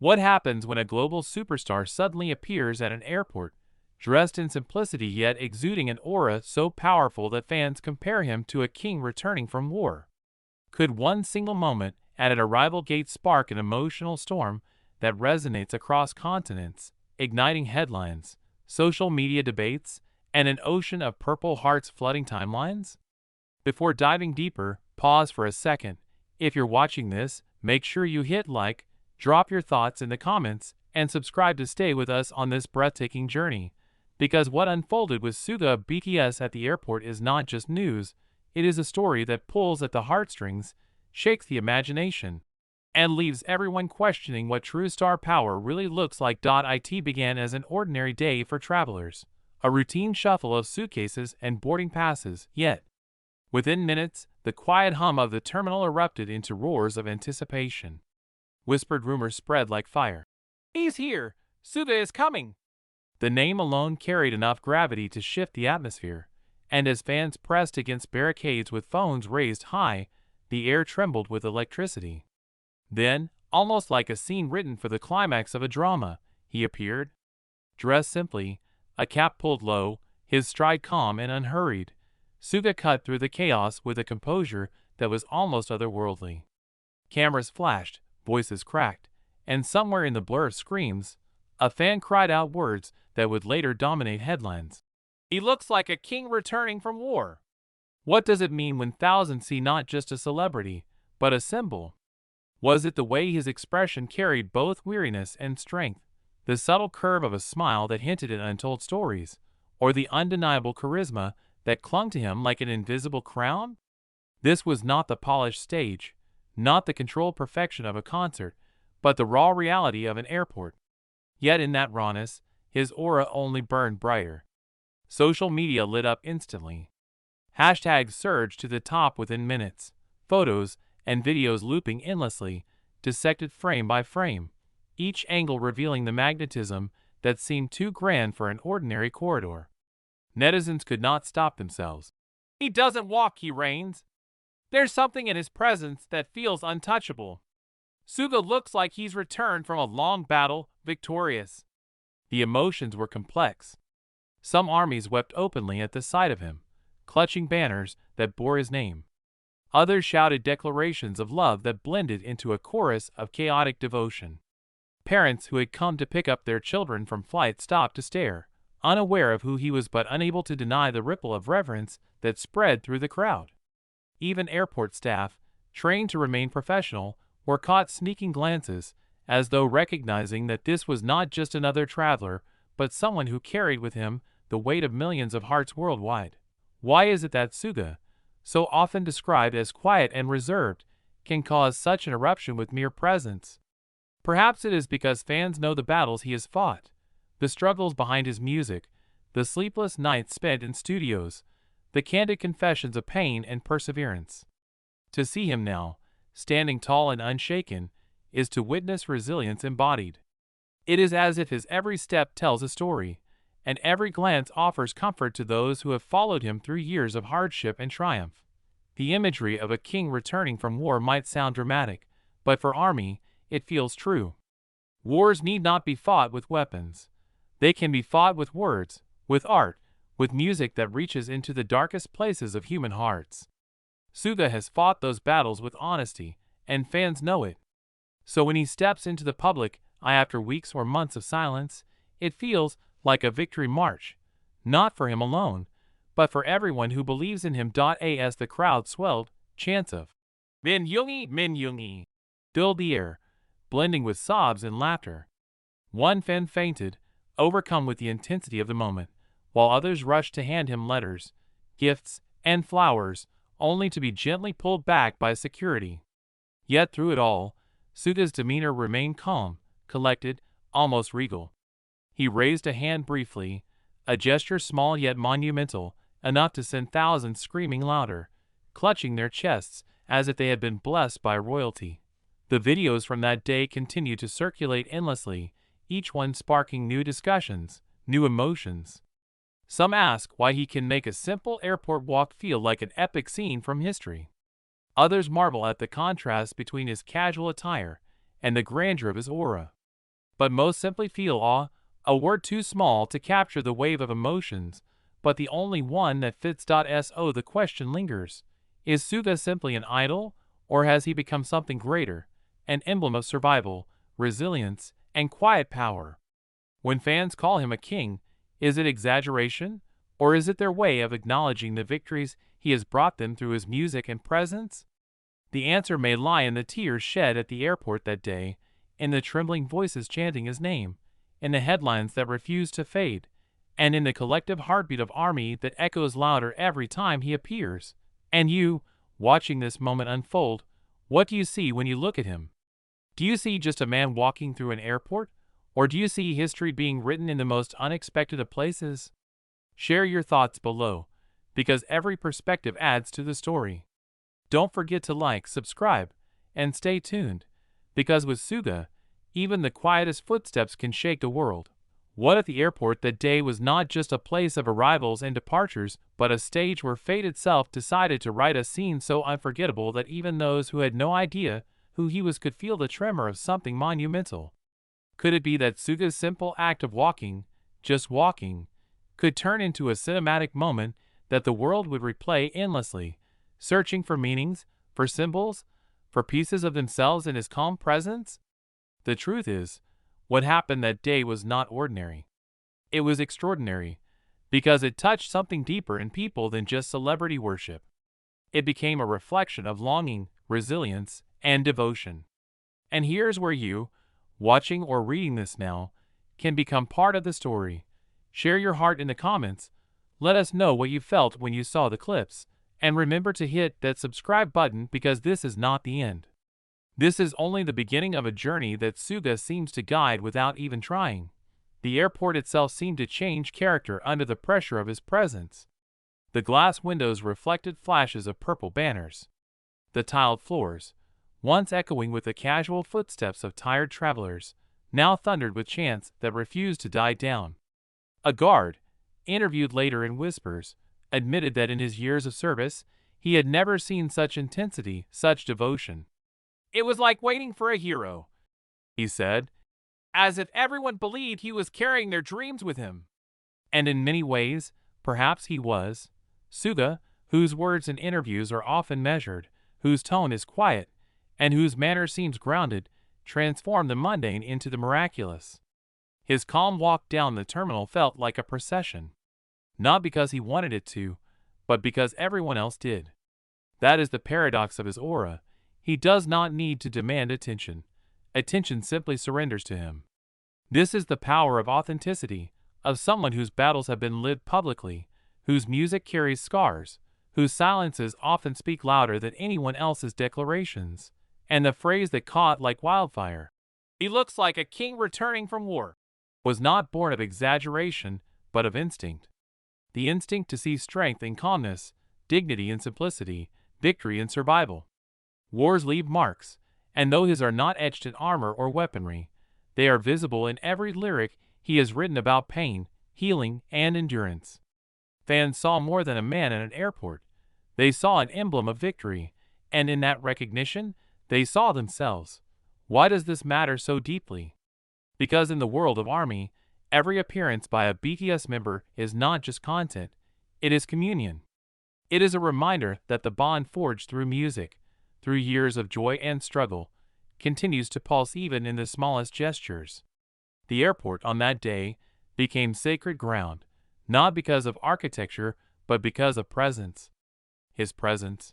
What happens when a global superstar suddenly appears at an airport, dressed in simplicity yet exuding an aura so powerful that fans compare him to a king returning from war? Could one single moment at an arrival gate spark an emotional storm that resonates across continents, igniting headlines, social media debates, and an ocean of purple hearts flooding timelines? Before diving deeper, pause for a second. If you're watching this, make sure you hit like, drop your thoughts in the comments, and subscribe to stay with us on this breathtaking journey. Because what unfolded with Suga BTS at the airport is not just news, it is a story that pulls at the heartstrings, shakes the imagination, and leaves everyone questioning what true star power really looks like. It began as an ordinary day for travelers, a routine shuffle of suitcases and boarding passes, yet within minutes, the quiet hum of the terminal erupted into roars of anticipation. Whispered rumors spread like fire. "He's here! Suga is coming!" The name alone carried enough gravity to shift the atmosphere, and as fans pressed against barricades with phones raised high, the air trembled with electricity. Then, almost like a scene written for the climax of a drama, he appeared. Dressed simply, a cap pulled low, his stride calm and unhurried, Suga cut through the chaos with a composure that was almost otherworldly. Cameras flashed, voices cracked, and somewhere in the blur of screams, a fan cried out words that would later dominate headlines. "He looks like a king returning from war." What does it mean when thousands see not just a celebrity, but a symbol? Was it the way his expression carried both weariness and strength, the subtle curve of a smile that hinted at untold stories, or the undeniable charisma that clung to him like an invisible crown? This was not the polished stage, not the controlled perfection of a concert, but the raw reality of an airport. Yet in that rawness, his aura only burned brighter. Social media lit up instantly. Hashtags surged to the top within minutes, photos and videos looping endlessly, dissected frame by frame, each angle revealing the magnetism that seemed too grand for an ordinary corridor. Netizens could not stop themselves. "He doesn't walk, he reigns. There's something in his presence that feels untouchable. Suga looks like he's returned from a long battle, victorious." The emotions were complex. Some armies wept openly at the sight of him, clutching banners that bore his name. Others shouted declarations of love that blended into a chorus of chaotic devotion. Parents who had come to pick up their children from flight stopped to stare, unaware of who he was but unable to deny the ripple of reverence that spread through the crowd. Even airport staff, trained to remain professional, were caught sneaking glances, as though recognizing that this was not just another traveler, but someone who carried with him the weight of millions of hearts worldwide. Why is it that Suga, so often described as quiet and reserved, can cause such an eruption with mere presence? Perhaps it is because fans know the battles he has fought, the struggles behind his music, the sleepless nights spent in studios, the candid confessions of pain and perseverance. To see him now, standing tall and unshaken, is to witness resilience embodied. It is as if his every step tells a story, and every glance offers comfort to those who have followed him through years of hardship and triumph. The imagery of a king returning from war might sound dramatic, but for ARMY, it feels true. Wars need not be fought with weapons. They can be fought with words, with art, with music that reaches into the darkest places of human hearts. Suga has fought those battles with honesty, and fans know it. So when he steps into the public eye after weeks or months of silence, it feels like a victory march, not for him alone, but for everyone who believes in him. As the crowd swelled, chants of "Min Yoongi" filled the air, blending with sobs and laughter. One fan fainted, overcome with the intensity of the moment, while others rushed to hand him letters, gifts, and flowers, only to be gently pulled back by security. Yet through it all, Suga's demeanor remained calm, collected, almost regal. He raised a hand briefly, a gesture small yet monumental, enough to send thousands screaming louder, clutching their chests as if they had been blessed by royalty. The videos from that day continue to circulate endlessly, each one sparking new discussions, new emotions. Some ask why he can make a simple airport walk feel like an epic scene from history. Others marvel at the contrast between his casual attire and the grandeur of his aura. but most simply feel awe, a word too small to capture the wave of emotions, but the only one that fits. So the question lingers. Is Suga simply an idol, or has he become something greater, an emblem of survival, resilience, and quiet power? When fans call him a king, is it exaggeration, or is it their way of acknowledging the victories he has brought them through his music and presence? The answer may lie in the tears shed at the airport that day, in the trembling voices chanting his name, in the headlines that refuse to fade, and in the collective heartbeat of army that echoes louder every time he appears. And you, watching this moment unfold, what do you see when you look at him? Do you see just a man walking through an airport, or do you see history being written in the most unexpected of places? Share your thoughts below, because every perspective adds to the story. Don't forget to like, subscribe, and stay tuned, because with Suga, even the quietest footsteps can shake the world. What if the airport that day was not just a place of arrivals and departures, but a stage where fate itself decided to write a scene so unforgettable that even those who had no idea who he was could feel the tremor of something monumental? Could it be that Suga's simple act of walking, just walking, could turn into a cinematic moment that the world would replay endlessly, searching for meanings, for symbols, for pieces of themselves in his calm presence? The truth is, what happened that day was not ordinary. It was extraordinary, because it touched something deeper in people than just celebrity worship. It became a reflection of longing, resilience, and devotion. And here's where you, watching or reading this now, can become part of the story. Share your heart in the comments. Let us know what you felt when you saw the clips. And remember to hit that subscribe button, because this is not the end. This is only the beginning of a journey that Suga seems to guide without even trying. The airport itself seemed to change character under the pressure of his presence. The glass windows reflected flashes of purple banners. The tiled floors, once echoing with the casual footsteps of tired travelers, now thundered with chants that refused to die down. A guard, interviewed later in whispers, admitted that in his years of service, he had never seen such intensity, such devotion. "It was like waiting for a hero," he said, "as if everyone believed he was carrying their dreams with him." And in many ways, perhaps he was. Suga, whose words in interviews are often measured, whose tone is quiet, and whose manner seems grounded, transformed the mundane into the miraculous. His calm walk down the terminal felt like a procession. Not because he wanted it to, but because everyone else did. That is the paradox of his aura. He does not need to demand attention. Attention simply surrenders to him. This is the power of authenticity, of someone whose battles have been lived publicly, whose music carries scars, whose silences often speak louder than anyone else's declarations. And the phrase that caught like wildfire, "He looks like a king returning from war," was not born of exaggeration, but of instinct. The instinct to see strength in calmness, dignity in simplicity, victory in survival. Wars leave marks, and though his are not etched in armor or weaponry, they are visible in every lyric he has written about pain, healing, and endurance. Fans saw more than a man at an airport. They saw an emblem of victory, and in that recognition, they saw themselves. Why does this matter so deeply? Because in the world of army, every appearance by a BTS member is not just content, it is communion. It is a reminder that the bond forged through music, through years of joy and struggle, continues to pulse even in the smallest gestures. The airport on that day became sacred ground, not because of architecture, but because of presence. His presence,